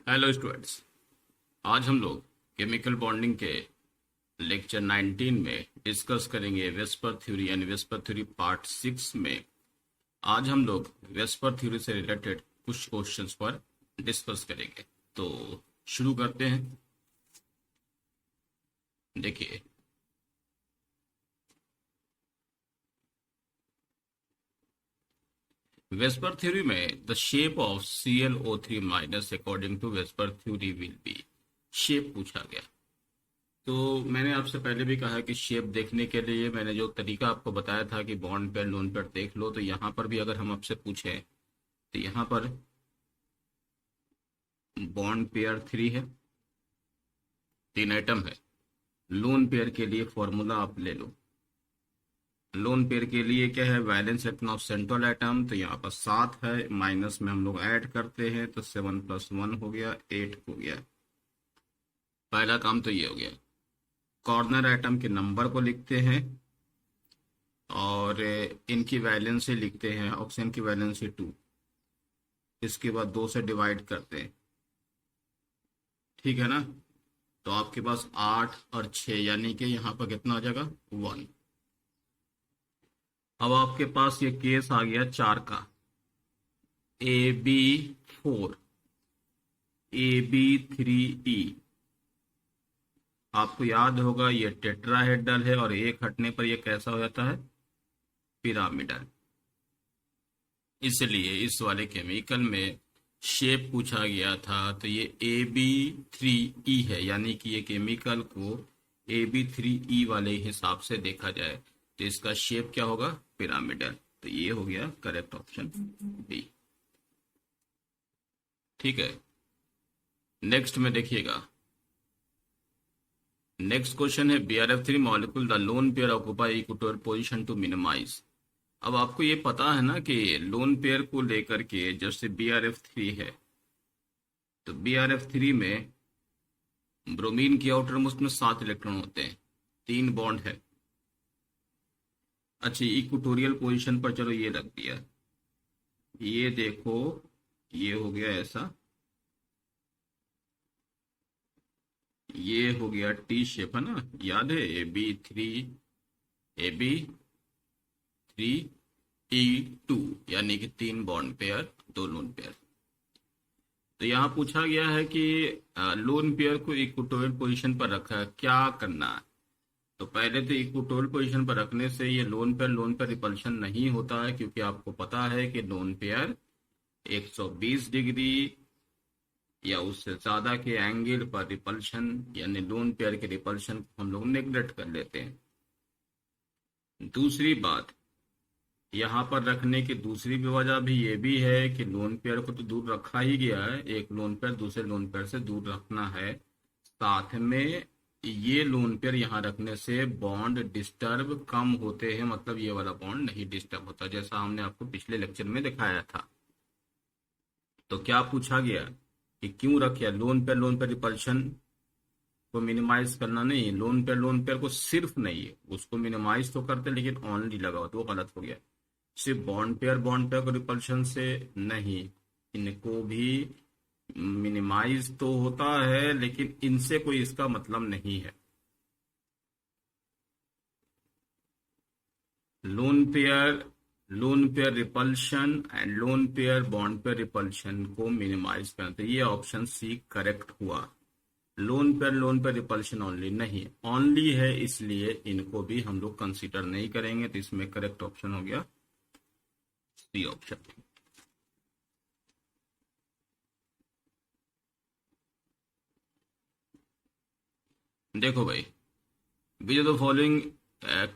Hello students. आज हम लोग केमिकल बॉन्डिंग के लेक्चर 19 में डिस्कस करेंगे वेस्पर थ्योरी यानी वेस्पर थ्योरी पार्ट 6 में। आज हम लोग वेस्पर थ्योरी से रिलेटेड कुछ क्वेश्चंस पर डिस्कस करेंगे। तो शुरू करते हैं। देखिए, वेस्पर थ्योरी में the shape of ClO3 minus according to VSEPR theory will be. Shape पूछा गया। तो मैंने आपसे पहले भी कहा कि शेप देखने के लिए मैंने जो तरीका आपको बताया था कि बॉन्ड पेयर लोन पेयर देख लो, तो यहाँ पर भी अगर हम आपसे पूछें तो यहाँ पर बॉन्ड पेयर 3 है, 3 आइटम है। लोन पेयर के लिए फॉर्मूला आप ले लो। लोन पेयर के लिए क्या है, valence electron of central atom, तो यहाँ पर 7 है, माइनस में हम लोग ऐड करते हैं तो 7 + 1 हो गया, 8 हो गया। पहला काम तो ये हो गया। कॉर्नर एटम के नंबर को लिखते हैं और इनकी वैलेंसी लिखते हैं। ऑक्सीजन की वैलेंसी 2, इसके बाद 2 से डिवाइड करते हैं, ठीक है ना। तो आपके पास 8 और 6 यानी कि यहाँ पर कितना आ जाएगा, 1। अब आपके पास ये केस आ गया 4 का, AB4 AB3E। आपको याद होगा ये टेट्राहेड्रल है और एक हटने पर ये कैसा हो जाता है, पिरामिडल। इसलिए इस वाले केमिकल में शेप पूछा गया था, तो ये AB3E है, यानी कि ये केमिकल को AB3E वाले हिसाब से देखा जाए तो इसका शेप क्या होगा, पिरामिडल। तो ये हो गया करेक्ट ऑप्शन बी। ठीक है, नेक्स्ट में देखिएगा। नेक्स्ट क्वेश्चन है BRF3 molecule the lone pair occupy equatorial position to minimise. अब आपको ये पता है ना कि लोन पेयर को लेकर के जैसे BRF3 है, तो BRF3 में ब्रोमीन की आउटर मोस्ट में 7 इलेक्ट्रॉन होते हैं, 3 बॉन्ड है। अच्छा, इक्वेटोरियल पोजीशन पर चलो ये रख दिया। ये देखो, ये हो गया ऐसा, ये हो गया टी शेप, है ना, याद है, AB3E2 यानी कि 3 बॉन्ड पेयर, 2 लोन पेयर। तो यहाँ पूछा गया है कि लोन पेयर को इक्वेटोरियल पोजीशन पर रखा है, क्या करना है। तो पहले तो इक्वेटोरियल पोजीशन पर रखने से ये लोन पेयर रिपल्शन नहीं होता है, क्योंकि आपको पता है कि लोन पेयर 120 डिग्री या उससे ज्यादा के एंगल पर रिपल्शन यानी लोन पेयर के रिपल्शन को हम लोग नेग्लेक्ट कर लेते हैं। दूसरी बात, यहाँ पर रखने की दूसरी वजह भी ये भी है कि लोन पेयर को तो दूर रखा ही गया है, एक लोन पेयर दूसरे लोन पेयर से दूर रखना है। साथ में ये लोन पेयर यहाँ रखने से बॉन्ड डिस्टर्ब कम होते हैं, मतलब ये वाला बॉन्ड नहीं डिस्टर्ब होता, जैसा हमने आपको पिछले लेक्चर में दिखाया था। तो क्या पूछा गया कि क्यों रखे लोन पेयर रिपल्शन को मिनिमाइज करना नहीं, लोन पेयर को सिर्फ नहीं है, उसको मिनिमाइज तो करते लेकिन ओनली लगाओ, तो वो गलत हो गया। सिर्फ बॉन्ड पेयर को रिपल्शन से नहीं, इनको भी मिनिमाइज तो होता है लेकिन इनसे कोई इसका मतलब नहीं है। Lone pair repulsion and loan pair bond pair repulsion को मिनिमाइज करते, ये ऑप्शन सी करेक्ट हुआ। लोन पेयर रिपल्शन ओनली नहीं, ओनली है, इसलिए इनको भी हम लोग कंसीडर नहीं करेंगे। तो इसमें करेक्ट ऑप्शन हो गया सी ऑप्शन। देखो भाई, which of the following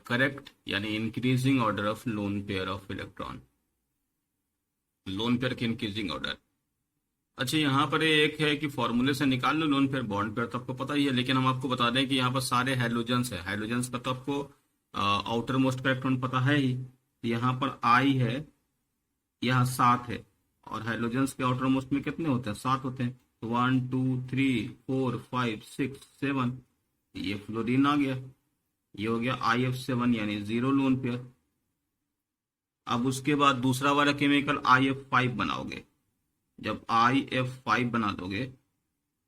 correct यानी increasing order of lone pair of electron, lone pair के इंक्रीजिंग ऑर्डर। अच्छा, यहाँ पर एक है कि फॉर्मूले से निकाल लो लोन पेयर बॉन्ड पेयर, तो आपको पता ही है, लेकिन हम आपको बता दें कि यहाँ पर सारे हाइड्रोजन्स है, हाइड्रोजन्स का तो आपको आउटर मोस्ट का इलेक्ट्रॉन पता है ही। यहाँ पर I है, यहाँ 7 है, और हाइड्रोजन्स के आउटर मोस्ट में कितने होते हैं, 7 होते हैं। 1 2 3 4 5 6 7, ये फ्लोरीन आ गया, ये हो गया IF7 यानी 0 लोन पेयर। अब उसके बाद दूसरा वाला केमिकल IF5 बनाओगे, जब IF5 बना दोगे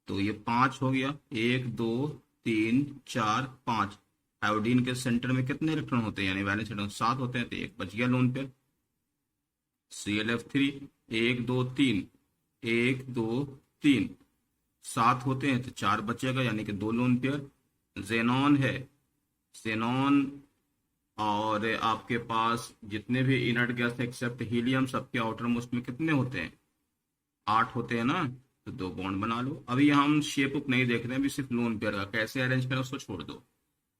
तो ये 5 हो गया, 1 2 3 4 5। आयोडीन के सेंटर में कितने इलेक्ट्रॉन होते हैं, यानी वैलेंस इलेक्ट्रॉन 7 होते हैं, तो एक बच गया लोन पेयर। ClF3 1 2 3, 1 2 3, 7 होते हैं तो 4 बचेगा, यानी कि 2 लोन पेयर। जेनॉन है, जेनॉन और आपके पास जितने भी इनर्ट गैस एक्सेप्ट हीलियम, सबके आउटर मोस्ट में कितने होते हैं, 8 होते हैं ना, तो 2 बॉन्ड बना लो। अभी हम शेप अप नहीं देख रहे हैं, अभी सिर्फ लोन पेयर का कैसे अरेंज करें उसको छोड़ दो।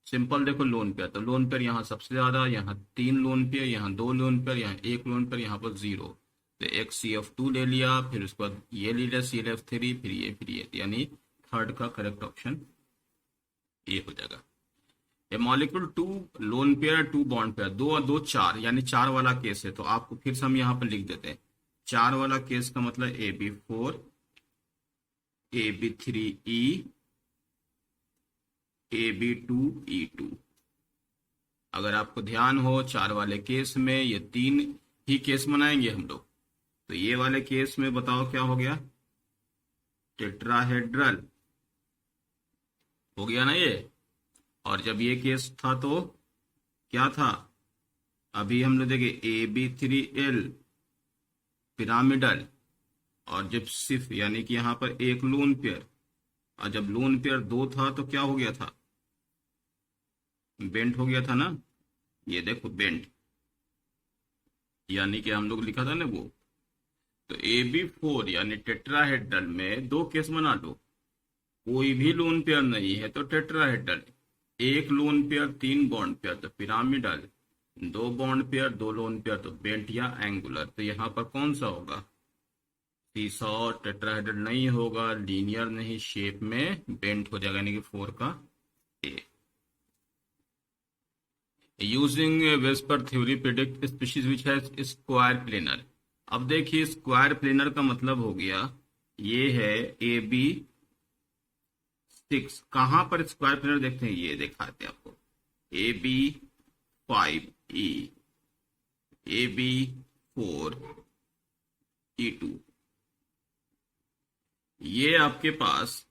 सिंपल देखो, लोन पेयर तो लोन पेयर यहाँ सबसे ज्यादा, यहाँ 3 लोन पेयर, यहाँ 2 लोन पेयर, यहाँ 1 लोन पेयर, यहाँ पर 0। तो एक CF2 ले लिया, फिर उसके बाद ये ले लिया ClF3, फिर ये, यानी थर्ड का करेक्ट ऑप्शन ये हो जाएगा। A molecule 2 lone pair 2 bond pair, 2 और 2 4, यानी 4 वाला केस है। तो आपको फिर से हम यहाँ पर लिख देते हैं 4 वाला केस का मतलब AB4 AB3E AB2E2। अगर आपको ध्यान हो 4 वाले केस में ये 3 ही केस बनाएंगे हम लोग। तो ये वाले केस में बताओ क्या हो गया, टेट्राहेड्रल हो गया ना ये। और जब ये केस था तो क्या था, अभी हम लोग देखे AB3L पिरामिडल, और जब सिर्फ यानी कि यहाँ पर एक लोन पेयर, और जब लोन पेयर 2 था तो क्या हो गया था, बेंट हो गया था ना। ये देखो बेंट, यानी कि हम लोग लिखा था ना वो। तो AB4 यानी टेट्राहेड्रल में 2 केस बना लो, कोई भी लोन पेयर नहीं है तो टेट्राहेड्रल, एक लोन पेयर 3 बॉन्ड पेयर तो pyramidal, 2 bond pair 2 lone pair तो बेंट या एंगुलर। तो यहाँ पर कौन सा होगा, सीसॉ टेट्राहेड्रल नहीं होगा, लीनियर नहीं, शेप में बेंट हो जाएगा, यानी कि 4 का A. Using VSEPR theory predict species which has square planar. अब देखिए स्क्वायर प्लेनर का मतलब हो गया, ये है AB6, कहां पर स्क्वायर प्लेनर देखते हैं, ये दिखाते हैं आपको, AB5E AB4E2, ये आपके पास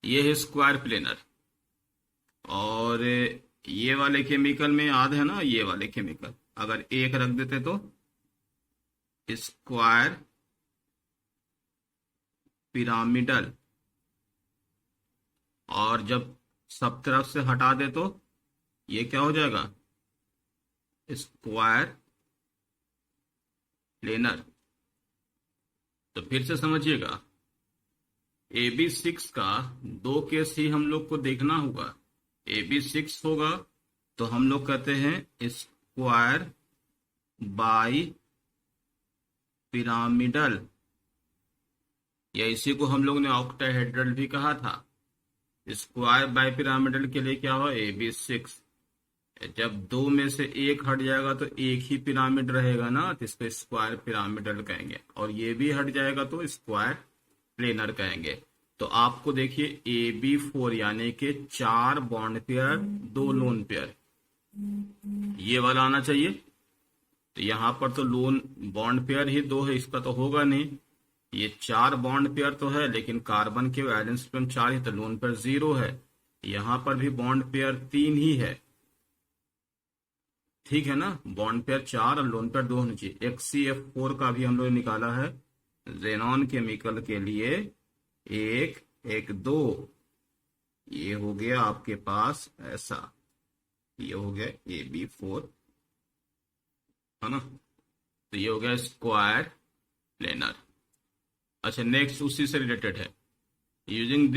ये है स्क्वायर प्लेनर। और ये वाले केमिकल में याद है ना, ये वाले केमिकल अगर एक रख देते तो स्क्वायर पिरामिडल, और जब सब तरफ से हटा दे तो ये क्या हो जाएगा, स्क्वायर प्लेनर। तो फिर से समझिएगा, AB6 का 2 केस ही हम लोग को देखना होगा। AB6 होगा तो हम लोग कहते हैं स्क्वायर बाई पिरामिडल, या इसी को हम लोग ने ऑक्टाहेड्रल भी कहा था। स्क्वायर बाई पिरामिडल के लिए क्या हो, AB6, जब 2 में से 1 हट जाएगा तो एक ही पिरामिड रहेगा ना, तो इसको स्क्वायर पिरामिडल कहेंगे, और ये भी हट जाएगा तो स्क्वायर प्लेनर कहेंगे। तो आपको देखिए AB4 यानी कि 4 बॉन्ड पेयर 2 लोन पेयर, ये वाला आना चाहिए। तो यहां पर तो लोन बॉन्ड पेयर ही 2 है, इसका तो होगा नहीं। ये 4 बॉन्ड पेयर तो है, लेकिन कार्बन के वैलेंस पे 4 ही, तो लोन पेयर 0 है। यहां पर भी बॉन्ड पेयर 3 ही है, ठीक है ना, बॉन्ड पेयर 4 और लोन पेयर 2 होनी चाहिए। XCF4 का भी हम लोग निकाला है जेनॉन केमिकल के लिए, 1 1 2, ये हो गया आपके पास ऐसा, ये हो गया AB4 है ना, तो ये हो गया स्क्वायर प्लेनर। अच्छा नेक्स्ट उसी से रिलेटेड है, using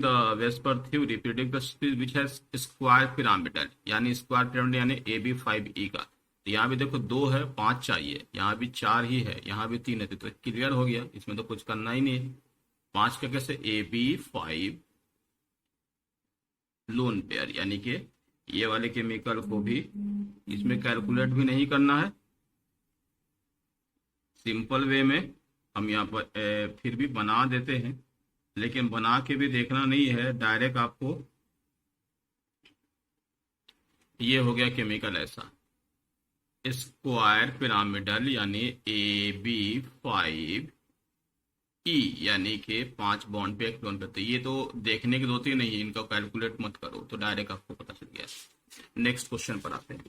the VSEPR theory predict the species which has square pyramidal, यानी स्क्वायर पिरामिड यानी AB5E का। तो यहाँ भी देखो 2 है, 5 चाहिए, यहाँ भी 4 ही है, यहाँ भी 3 है, तो क्लियर हो गया, इसमें तो कुछ करना ही नहीं है। 5 का कैसे, AB5 लोन पेयर, यानी कि ये वाले केमिकल को भी इसमें कैलकुलेट भी नहीं करना है, सिंपल वे में हम यहाँ पर फिर भी बना देते हैं, लेकिन बना के भी देखना नहीं है, डायरेक्ट आपको ये हो गया केमिकल ऐसा, स्क्वायर पिरामिडल यानी AB5E, यानी कि 5 बॉन्ड पे एक लोन करते हैं। ये तो देखने की जरूरत ही नहीं है, इनका कैलकुलेट मत करो, तो डायरेक्ट आपको पता चल गया। नेक्स्ट क्वेश्चन पर आते हैं।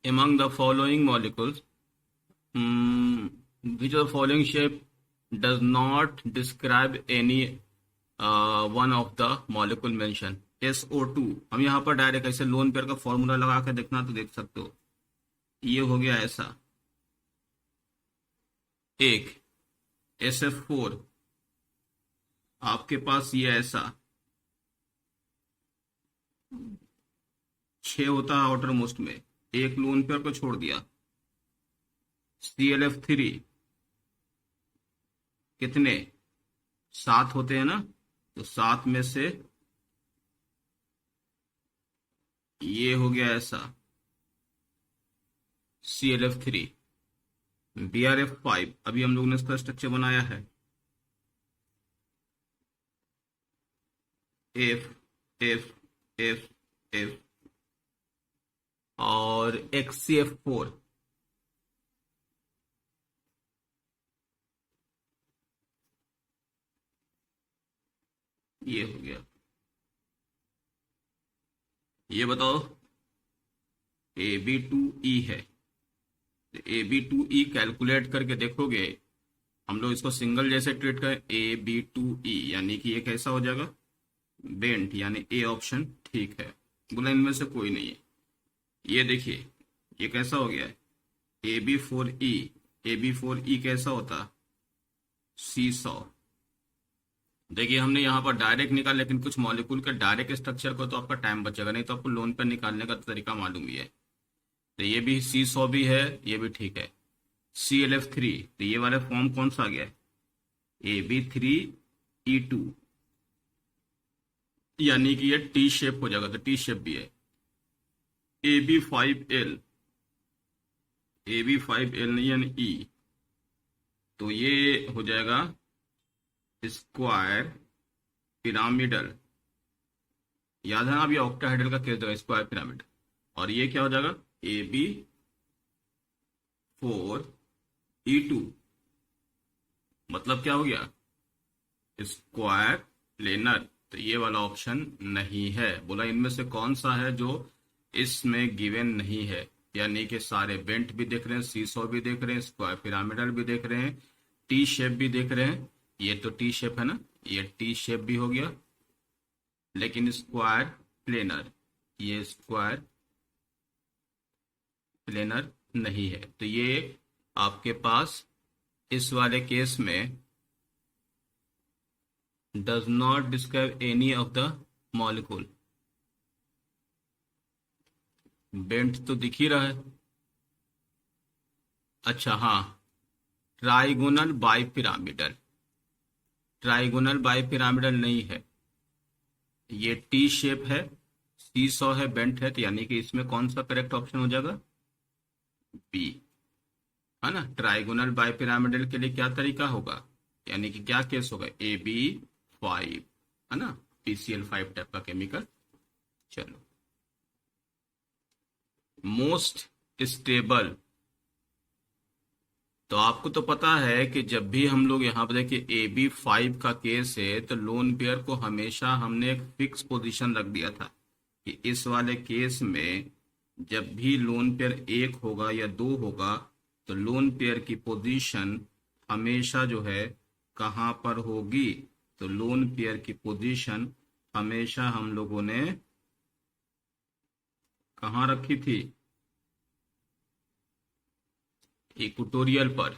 among the following molecules, which of the following shape does not describe any one of the molecule mentioned? SO2। हम यहाँ पर डायरेक्ट ऐसे लोन पेयर का फॉर्मूला लगा के देखना तो देख सकते हो। ये हो गया ऐसा, एक SF4, आपके पास ये ऐसा 6 होता है आउटर मोस्ट में, एक लोन पेयर को छोड़ दिया। ClF3 कितने, 7 होते हैं ना, तो 7 में से ये हो गया ऐसा ClF3। BrF5, अभी हम लोग ने इसका स्ट्रक्चर बनाया है, F F F F और XCF4, ये हो गया। ये बताओ AB2E है, तो AB2E कैलकुलेट करके देखोगे, हम लोग इसको सिंगल जैसे ट्रीट करें, AB2E यानी कि ये कैसा हो जाएगा, बेंट, यानी ए ऑप्शन ठीक है। बोला इनमें से कोई नहीं है। ये देखिए ये कैसा हो गया है, AB4E। AB4E कैसा होता, C100। देखिए हमने यहाँ पर डायरेक्ट निकाल, लेकिन कुछ मॉलिक्यूल के डायरेक्ट स्ट्रक्चर को तो आपका टाइम बचेगा, नहीं तो आपको लोन पर निकालने का तरीका मालूम ही है। तो ये भी C100 भी है, ये भी ठीक है। ClF3, तो ये वाला फॉर्म कौन सा आ गया है, AB3E2, यानी कि ये टी शेप हो जाएगा, तो टी शेप भी है। AB5L, AB5L नहीं यानी E, तो ये हो जाएगा स्क्वायर पिरामिडल। याद है ना, अभी ऑक्टाहेड्रल का केस देगा, स्क्वायर पिरामिड। और ये क्या हो जाएगा, AB4E2, मतलब क्या हो गया, स्क्वायर प्लेनर। तो ये वाला ऑप्शन नहीं है। बोला इनमें से कौन सा है जो इसमें गिवन नहीं है, यानी कि सारे बेंट भी देख रहे हैं, C100 भी देख रहे हैं, स्क्वायर पिरामिडल भी देख रहे हैं, टी शेप भी देख रहे हैं। ये तो टी शेप है ना, ये टी शेप भी हो गया, लेकिन स्क्वायर प्लेनर, ये स्क्वायर प्लेनर नहीं है। तो ये आपके पास इस वाले केस में does not describe any of the molecule. Bent तो दिख ही रहा है। अच्छा हाँ, ट्राइगोनल बाइपिरामिडल, ट्राइगोनल बाइपिरामिडल नहीं है, ये टी शेप है, C100 है, बेंट है, तो यानी कि इसमें कौन सा करेक्ट ऑप्शन हो जाएगा, बी, है ना। ट्राइगोनल बाइपिरामिडल के लिए क्या तरीका होगा, यानी कि क्या केस होगा, AB5, है ना, PCl5 टाइप का केमिकल। चलो, मोस्ट स्टेबल, तो आपको तो पता है कि जब भी हम लोग यहाँ पर देखिए AB5 का केस है, तो लोन पेयर को हमेशा हमने एक फिक्स पोजीशन रख दिया था कि इस वाले केस में जब भी लोन पेयर 1 होगा या 2 होगा, तो लोन पेयर की पोजीशन हमेशा जो है कहाँ पर होगी, तो लोन पेयर की पोजीशन हमेशा हम लोगों ने कहाँ रखी थी, इक्वेटोरियल पर।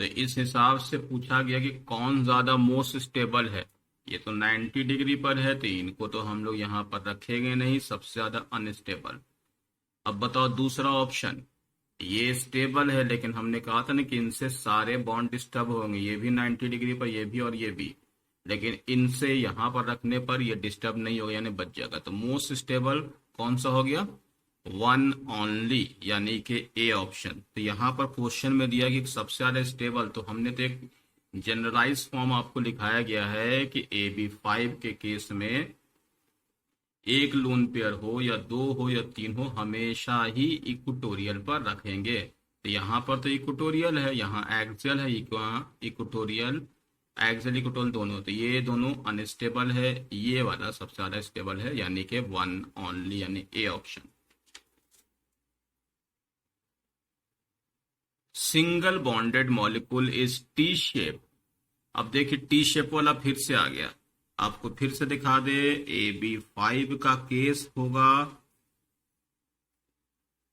तो इस हिसाब से पूछा गया कि कौन ज्यादा मोस्ट स्टेबल है। ये तो 90 डिग्री पर है, तो इनको तो हम लोग यहाँ पर रखेंगे नहीं, सबसे ज्यादा अनस्टेबल। अब बताओ दूसरा ऑप्शन, ये स्टेबल है, लेकिन हमने कहा था ना कि इनसे सारे बॉन्ड डिस्टर्ब होंगे, ये भी 90 डिग्री पर, ये भी और ये भी, लेकिन इनसे यहाँ पर रखने पर ये डिस्टर्ब नहीं होगा, यानी बच जाएगा। तो मोस्ट स्टेबल कौन सा हो गया, वन ओनली, यानी कि ए ऑप्शन। तो यहाँ पर क्वेश्चन में दिया कि सबसे ज्यादा स्टेबल, तो हमने तो एक जनरलाइज फॉर्म आपको लिखाया गया है कि AB5 के केस में एक लोन पेयर हो या दो हो या तीन हो, हमेशा ही इक्वेटोरियल पर रखेंगे। तो यहाँ पर तो इक्वेटोरियल है, यहाँ एक्सियल है, इक्वेटोरियल, एक्सियल इक्वेटोरियल दोनों, तो ये दोनों अनस्टेबल है, ये वाला सबसे ज्यादा स्टेबल है, यानी कि वन ओनली, यानी A option. Single bonded molecule is T shape. अब देखिए टी शेप वाला फिर से आ गया, आपको फिर से दिखा दे, AB5 का केस होगा,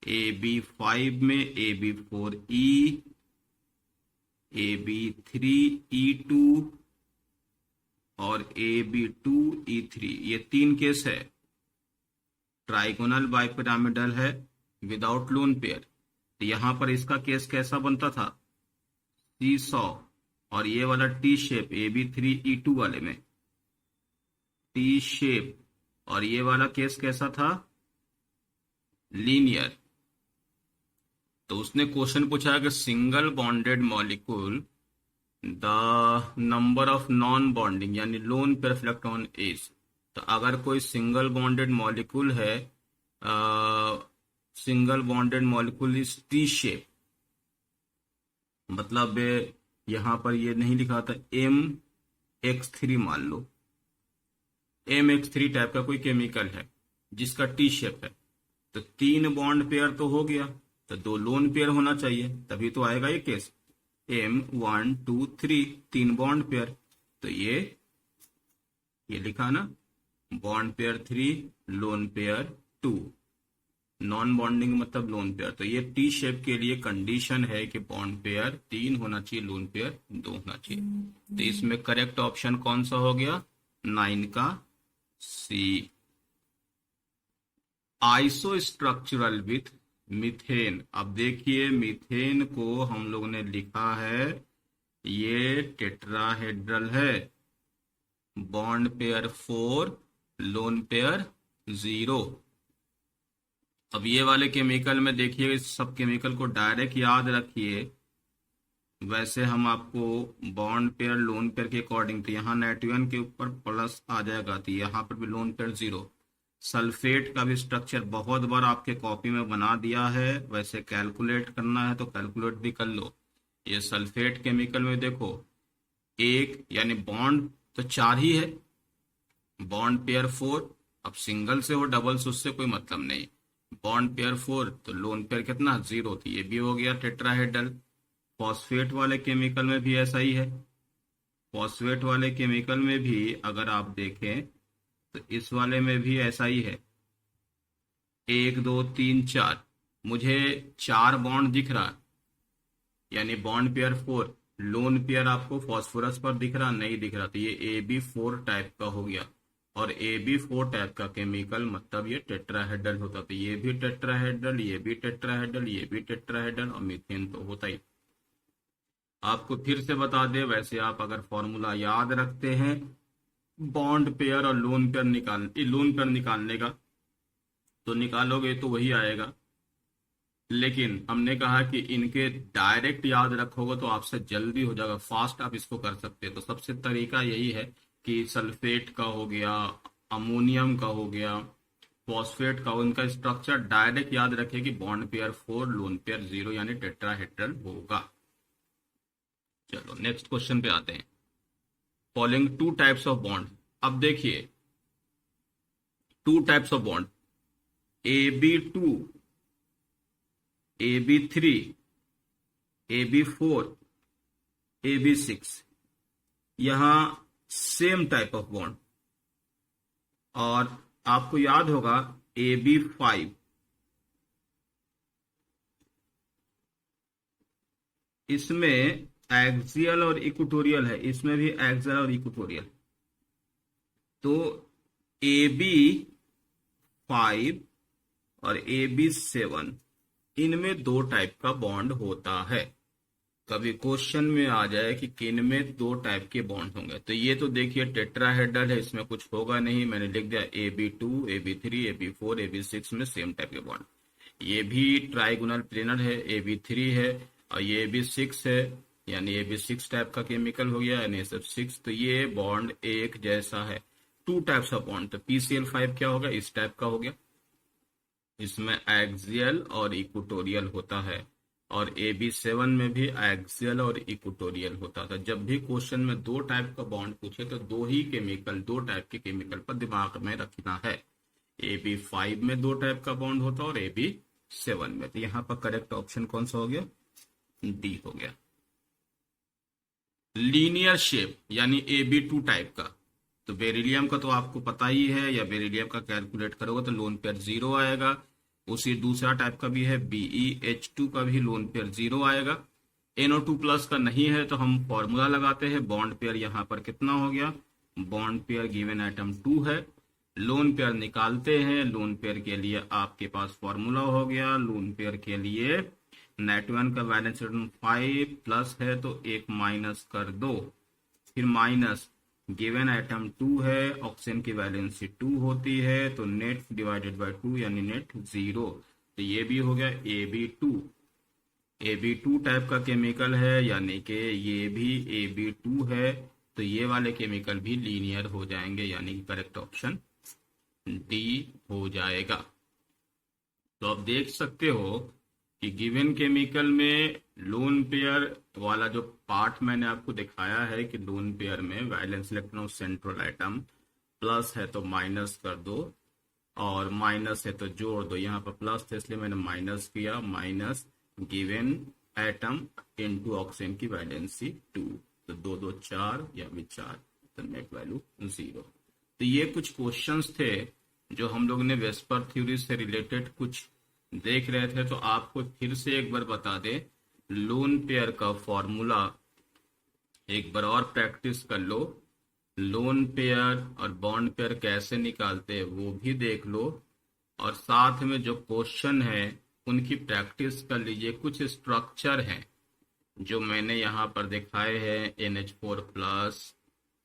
AB5 में AB4E, AB3E2 और AB2E3, ये तीन केस है। ट्राइगोनल बाइपिरामिडल है विदाउट लोन पेयर। तो यहां पर इसका केस कैसा बनता था, सीसॉ, और ये वाला टी शेप AB3E2 वाले में टी शेप, और ये वाला केस कैसा था, लीनियर। तो उसने क्वेश्चन पूछा कि single bonded molecule the number of non bonding यानी lone pair effect on edge. तो अगर कोई सिंगल बॉन्डेड मॉलिक्यूल है, single bonded molecule is T shape, मतलब यहां पर ये नहीं लिखा था MX3, मान लो MX3 टाइप का कोई केमिकल है जिसका टी शेप है, तो तीन बॉन्ड पेयर तो हो गया, तो दो लोन पेयर होना चाहिए, तभी तो आएगा ये केस, M1 2 3, तीन बॉन्ड पेयर। तो ये लिखा ना, bond pair 3, loan pair 2, non bonding मतलब लोन पेयर। तो ये टी शेप के लिए कंडीशन है कि बॉन्ड पेयर 3 होना चाहिए, लोन पेयर 2 होना चाहिए। तो इसमें करेक्ट ऑप्शन कौन सा हो गया, 9 का C. Isostructural with methane. अब देखिए मीथेन को हम लोग ने लिखा है, ये टेट्राहेड्रल है, बॉन्ड पेयर 4, लोन पेयर 0। अब ये वाले केमिकल में देखिए, सब केमिकल को डायरेक्ट याद रखिए, वैसे हम आपको बॉन्ड पेयर लोन पेयर के अकॉर्डिंग, तो यहाँ नाइट्रोजन के ऊपर प्लस आ जाएगा, तो यहाँ पर भी लोन पेयर 0। सल्फेट का भी स्ट्रक्चर बहुत बार आपके कॉपी में बना दिया है, वैसे कैलकुलेट करना है तो कैलकुलेट भी कर लो। ये सल्फेट केमिकल में देखो, एक यानी बॉन्ड तो 4 ही है, बॉन्ड पेयर 4, अब सिंगल से हो डबल से उससे कोई मतलब नहीं, बॉन्ड पेयर 4 तो लोन पेयर कितना 0, तो ये भी हो गया टेट्राहेड्रल। फॉस्फेट वाले केमिकल में भी ऐसा ही है, फॉस्फेट वाले केमिकल में भी अगर आप देखें तो इस वाले में भी ऐसा ही है, 1 2 3 4, मुझे 4 बॉन्ड दिख रहा, यानी बॉन्ड पेयर 4, लोन पेयर आपको फॉस्फोरस पर दिख रहा नहीं दिख रहा, तो ये AB4 टाइप का हो गया, और AB4 टाइप का केमिकल मतलब ये टेट्राहेड्रल होता, तो ये भी टेट्राहेड्रल, ये भी टेट्राहेड्रल, ये भी टेट्राहेड्रल, और मीथेन तो होता ही। आपको फिर से बता दे, वैसे आप अगर फॉर्मूला याद रखते हैं बॉन्ड पेयर और लोन पेयर निकालने का, तो निकालोगे तो वही आएगा, लेकिन हमने कहा कि इनके डायरेक्ट याद रखोगे तो आपसे जल्दी हो जाएगा, फास्ट आप इसको कर सकते हैं। तो सबसे तरीका यही है कि सल्फेट का हो गया, अमोनियम का हो गया, फॉस्फेट का, उनका स्ट्रक्चर डायरेक्ट याद रखे कि बॉन्ड पेयर 4, लोन पेयर 0, यानी टेट्राहेड्रल होगा। चलो नेक्स्ट क्वेश्चन पे आते हैं। Following 2 types of bond. अब देखिए 2 types of bond, AB2, AB3, AB4, AB6, यहां सेम टाइप ऑफ बॉन्ड, और आपको याद होगा AB5, इसमें एक्सियल और इक्वेटोरियल है, इसमें भी एक्सियल और इक्वेटोरियल। तो AB5 और AB7, इनमें 2 टाइप का बॉन्ड होता है। कभी क्वेश्चन में आ जाए कि किन में 2 टाइप के बॉन्ड होंगे, तो ये तो देखिए टेट्राहेड्रल है, इसमें कुछ होगा नहीं, मैंने लिख दिया AB2, AB3, AB4, AB6 में सेम टाइप के बॉन्ड। ये भी ट्राइगोनल प्लेनर है, AB3 है, और ये AB6 है, यानी AB6 टाइप का केमिकल हो गया, यानी SF6। तो ये बॉन्ड एक जैसा है, टू टाइप्स ऑफ बॉन्ड, तो PCl5 क्या होगा, इस टाइप का हो गया, इसमें एक्सियल और इक्वेटोरियल होता है, और AB7 में भी एक्सियल और इक्वेटोरियल होता था। जब भी क्वेश्चन में दो टाइप का बॉन्ड पूछे तो दो ही केमिकल, दो टाइप के केमिकल पर दिमाग में रखना है। AB5 में दो टाइप का बॉन्ड होता है और AB7 में। तो यहाँ पर करेक्ट ऑप्शन कौन सा हो गया, डी हो गया। लीनियर शेप यानी AB2 टाइप का, तो बेरिलियम का तो आपको पता ही है, या बेरिलियम का कैलकुलेट करोगे तो लोन पेयर 0 आएगा। उसी दूसरा टाइप का भी है BeH2 का भी लोन पेयर 0 आएगा। NO2 प्लस का नहीं है तो हम फॉर्मूला लगाते हैं, बॉन्ड पेयर यहाँ पर कितना हो गया, बॉन्ड पेयर गिवन आइटम 2 है, लोन पेयर निकालते हैं। लोन पेयर के लिए आपके पास फॉर्मूला हो गया, लोन पेयर के लिए नेट वन का वैलेंस इलेक्ट्रॉन 5 प्लस है तो एक माइनस कर दो, फिर माइनस गिवन आइटम 2 है, ऑक्सीजन की वैलेंसी 2 होती है तो नेट डिवाइडेड बाय 2 यानी नेट 0। तो ये भी हो गया AB2। AB2 टाइप का केमिकल है, यानी कि ये भी AB2 है, तो ये वाले केमिकल भी लीनियर हो जाएंगे, यानी कि करेक्ट ऑप्शन डी हो जाएगा। तो आप देख सकते हो कि गिवन केमिकल में लोन पेयर वाला जो पार्ट मैंने आपको दिखाया है कि लोन पेयर में valence electron central atom plus है तो माइनस कर दो, और माइनस है तो जोड़ दो। यहाँ पर प्लस था इसलिए मैंने माइनस किया, minus given atom into oxygen की वैलेंसी 2, तो 2 2 4 या भी 4, तो नेट वैल्यू 0। तो ये कुछ क्वेश्चंस थे जो हम लोग ने वेस्पर थ्योरी से रिलेटेड कुछ देख रहे थे। तो आपको फिर से एक बार बता दे, लोन पेयर का फॉर्मूला एक बार और प्रैक्टिस कर लो, लोन पेयर और बॉन्ड पेयर कैसे निकालते हैं वो भी देख लो, और साथ में जो क्वेश्चन है उनकी प्रैक्टिस कर लीजिए। कुछ स्ट्रक्चर हैं जो मैंने यहाँ पर दिखाए हैं, NH4 प्लस,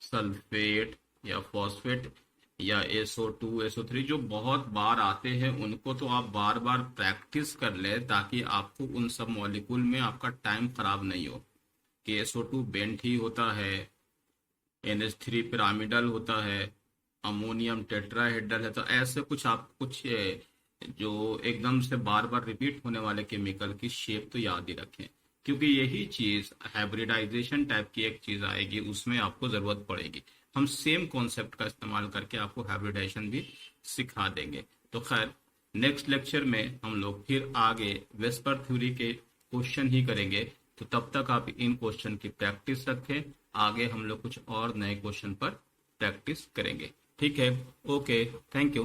सल्फेट या फॉस्फेट या SO2 SO3 जो बहुत बार आते हैं, उनको तो आप बार बार प्रैक्टिस कर ले ताकि आपको उन सब मॉलिक्यूल में आपका टाइम खराब नहीं हो। कि SO2 बेंट ही होता है, NH3 पिरामिडल होता है, अमोनियम टेट्राहेड्रल है, तो ऐसे कुछ आप कुछ जो एकदम से बार बार रिपीट होने वाले केमिकल की शेप तो याद ही रखें, क्योंकि यही चीज हाइब्रिडाइजेशन टाइप की एक चीज आएगी, उसमें आपको जरूरत पड़ेगी। हम सेम कॉन्सेप्ट का इस्तेमाल करके आपको हाइब्रिडाइजेशन भी सिखा देंगे। तो खैर नेक्स्ट लेक्चर में हम लोग फिर आगे वेस्पर थ्योरी के क्वेश्चन ही करेंगे, तो तब तक आप इन क्वेश्चन की प्रैक्टिस रखें। आगे हम लोग कुछ और नए क्वेश्चन पर प्रैक्टिस करेंगे। ठीक है, ओके, थैंक यू।